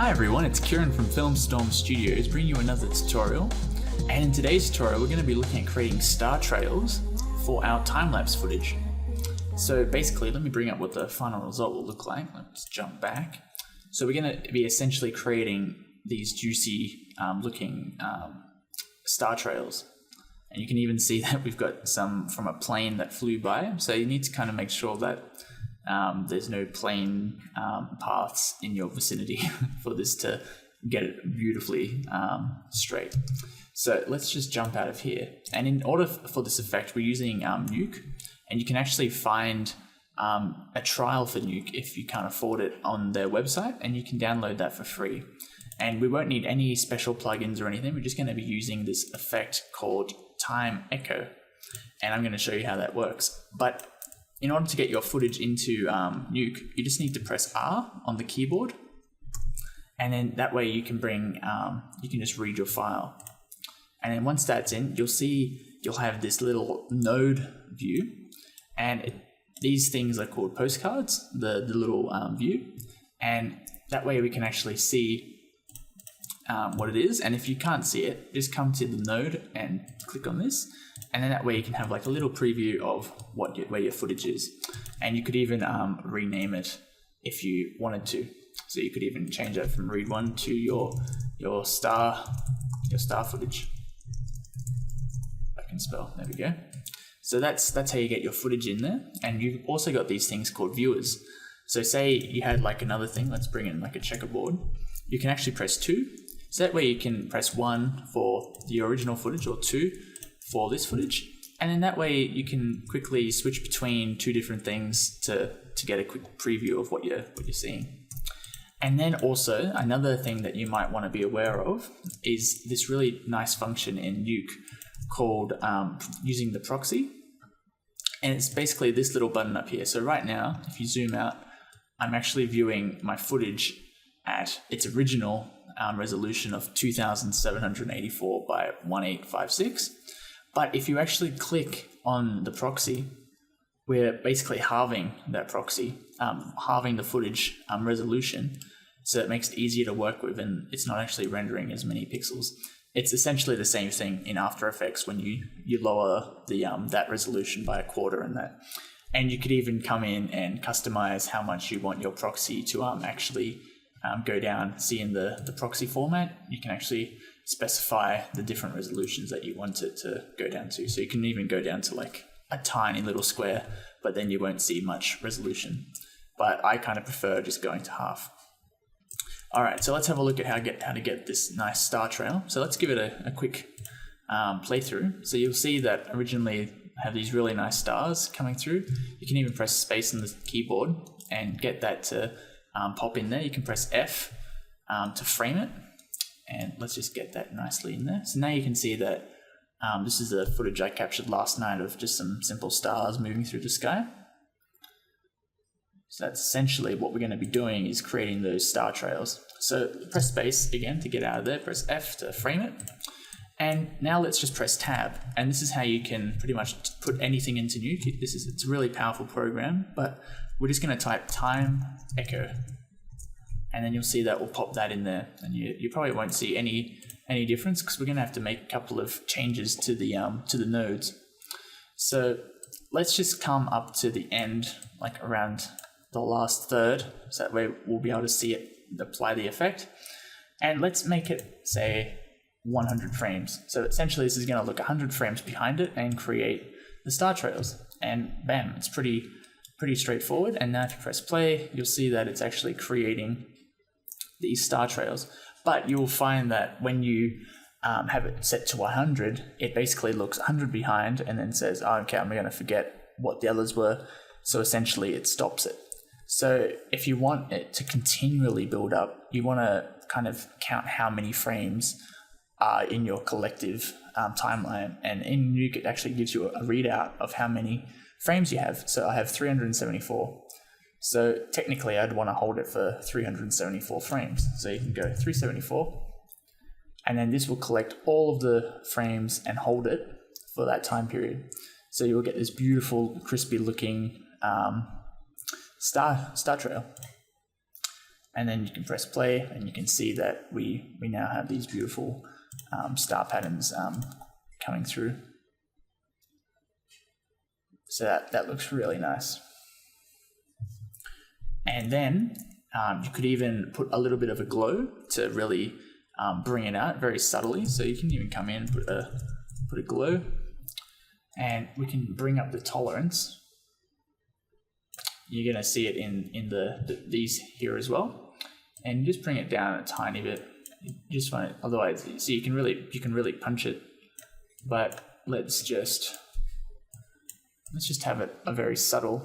Hi everyone, it's Kieran from Filmstorm Studios bringing you another tutorial. And in today's tutorial we're going to be looking at creating star trails for our time-lapse footage. So basically, let me bring up what the final result will look like. Let's jump back. So we're going to be essentially creating these juicy looking star trails. And you can even see that we've got some from a plane that flew by. So you need to kind of make sure that there's no plane paths in your vicinity for this to get it beautifully straight. So let's just jump out of here. And in order for this effect, we're using Nuke, and you can actually find a trial for Nuke if you can't afford it on their website, and you can download that for free. And we won't need any special plugins or anything. We're just going to be using this effect called Time Echo, and I'm going to show you how that works. But in order to get your footage into Nuke, you just need to press R on the keyboard, and then that way you can you can just read your file. And then once that's in, you'll have this little node view, and these things are called postcards, the little view, and that way we can actually see what it is. And if you can't see it, just come to the node and click on this, and then that way you can have like a little preview of where your footage is. And you could even rename it if you wanted to. So you could even change that from read one to your star footage. I can spell. There we go. So that's how you get your footage in there. And you've also got these things called viewers. So say you had like another thing. Let's bring in like a checkerboard. You can actually press 2. So that way you can press 1 for the original footage or 2 for this footage. And then that way you can quickly switch between two different things to get a quick preview of what you're seeing. And then also another thing that you might want to be aware of is this really nice function in Nuke called using the proxy. And it's basically this little button up here. So right now, if you zoom out, I'm actually viewing my footage at its original resolution of 2784 by 1856. But if you actually click on the proxy, we're basically halving that proxy, halving the footage resolution, so it makes it easier to work with, and it's not actually rendering as many pixels. It's essentially the same thing in After Effects when you lower the that resolution by a quarter in that. And you could even come in and customize how much you want your proxy to actually go down. See, in the proxy format, you can actually specify the different resolutions that you want it to go down to. So you can even go down to like a tiny little square, but then you won't see much resolution. But I kind of prefer just going to half. All right, so let's have a look at how to get this nice star trail. So let's give it a quick playthrough. So you'll see that originally I have these really nice stars coming through. You can even press space on the keyboard and get that to pop in there. You can press F to frame it, and let's just get that nicely in there. So now you can see that this is the footage I captured last night of just some simple stars moving through the sky. So that's essentially what we're going to be doing, is creating those star trails. So press space again to get out of there, press F to frame it. And now let's just press tab. And this is how you can pretty much put anything into Nuke. It's a really powerful program, but we're just going to type Time Echo. And then you'll see that will pop that in there. And you probably won't see any difference, because we're going to have to make a couple of changes to the nodes. So let's just come up to the end, like around the last third, so that way we'll be able to see it apply the effect. And let's make it, say, 100 frames. So essentially this is going to look 100 frames behind it and create the star trails. And bam, it's pretty straightforward. And now if you press play, you'll see that it's actually creating these star trails. But you'll find that when you have it set to 100, it basically looks 100 behind and then says, oh, okay, I'm going to forget what the others were. So essentially it stops it. So if you want it to continually build up, you want to kind of count how many frames are in your collective timeline. And in Nuke, it actually gives you a readout of how many frames you have. So I have 374. So technically I'd want to hold it for 374 frames. So you can go 374, and then this will collect all of the frames and hold it for that time period. So you will get this beautiful, crispy looking star trail. And then you can press play and you can see that we now have these beautiful star patterns coming through. So that looks really nice. And then you could even put a little bit of a glow to really bring it out very subtly. So you can even come in and put a glow, and we can bring up the tolerance. You're going to see it in these here as well, and just bring it down a tiny bit. You just want it, otherwise, so you can really punch it. But let's just have it a very subtle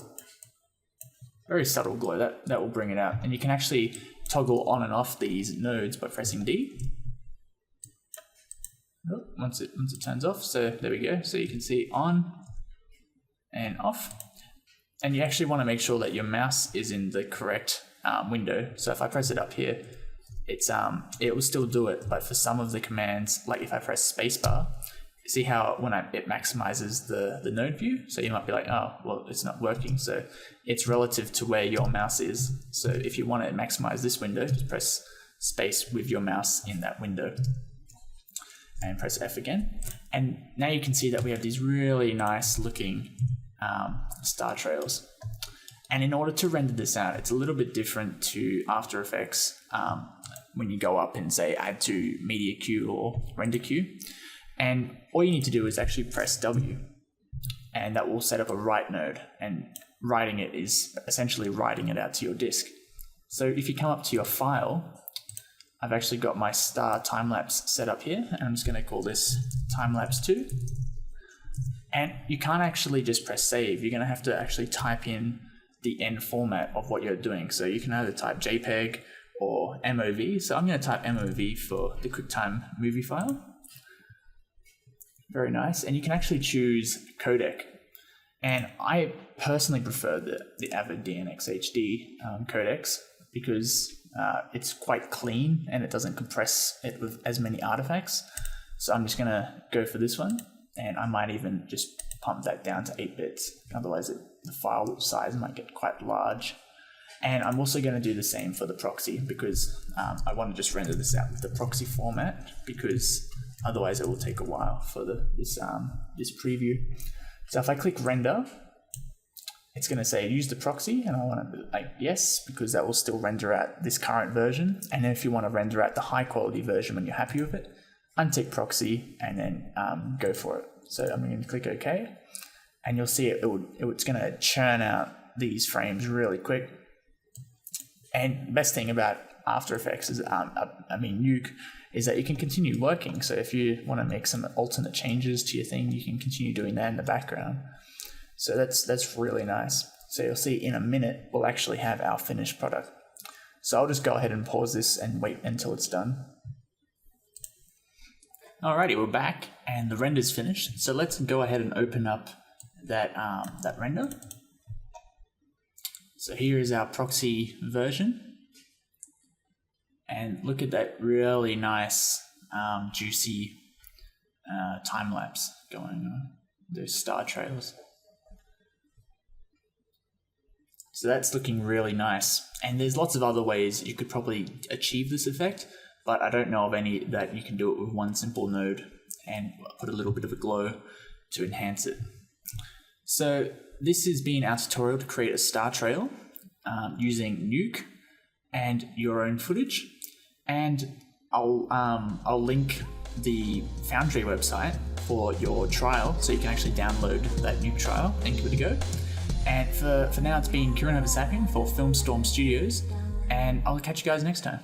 glow. That will bring it out, and you can actually toggle on and off these nodes by pressing D. Once it turns off, so there we go. So you can see on and off. And you actually want to make sure that your mouse is in the correct window. So if I press it up here, it will still do it, but for some of the commands, like if I press spacebar, see how when it maximizes the node view? So you might be like, oh, well, it's not working. So it's relative to where your mouse is. So if you want to maximize this window, just press space with your mouse in that window. And press F again. And now you can see that we have these really nice looking star trails. And in order to render this out, it's a little bit different to After Effects when you go up and say add to media queue or render queue. And all you need to do is actually press W, and that will set up a write node, and writing it is essentially writing it out to your disk. So if you come up to your file, I've actually got my star time-lapse set up here, and I'm just going to call this Timelapse 2. And you can't actually just press save. You're going to have to actually type in the end format of what you're doing. So you can either type JPEG or MOV. So I'm going to type MOV for the QuickTime movie file. Very nice. And you can actually choose codec. And I personally prefer the Avid DNx HD codecs because it's quite clean and it doesn't compress it with as many artifacts. So I'm just going to go for this one. And I might even just pump that down to 8 bits. Otherwise, the file size might get quite large. And I'm also going to do the same for the proxy because I want to just render this out with the proxy format because otherwise it will take a while for this preview. So if I click render, it's going to say use the proxy, and I want to like yes because that will still render out this current version. And then if you want to render out the high quality version when you're happy with it, untick proxy and then go for it. So I'm going to click OK, and you'll see it's going to churn out these frames really quick. And the best thing about After Effects is, Nuke, is that you can continue working. So if you want to make some alternate changes to your thing, you can continue doing that in the background. So that's really nice. So you'll see in a minute, we'll actually have our finished product. So I'll just go ahead and pause this and wait until it's done. Alrighty, we're back and the render's finished. So let's go ahead and open up that render. So here is our proxy version. And look at that really nice, juicy time lapse going on. Those star trails. So that's looking really nice. And there's lots of other ways you could probably achieve this effect, but I don't know of any that you can do it with one simple node and put a little bit of a glow to enhance it. So this has been our tutorial to create a star trail using Nuke and your own footage. And I'll link the Foundry website for your trial, so you can actually download that Nuke trial and give it a go. And for now, it's been Kieran Oversapian for Filmstorm Studios, and I'll catch you guys next time.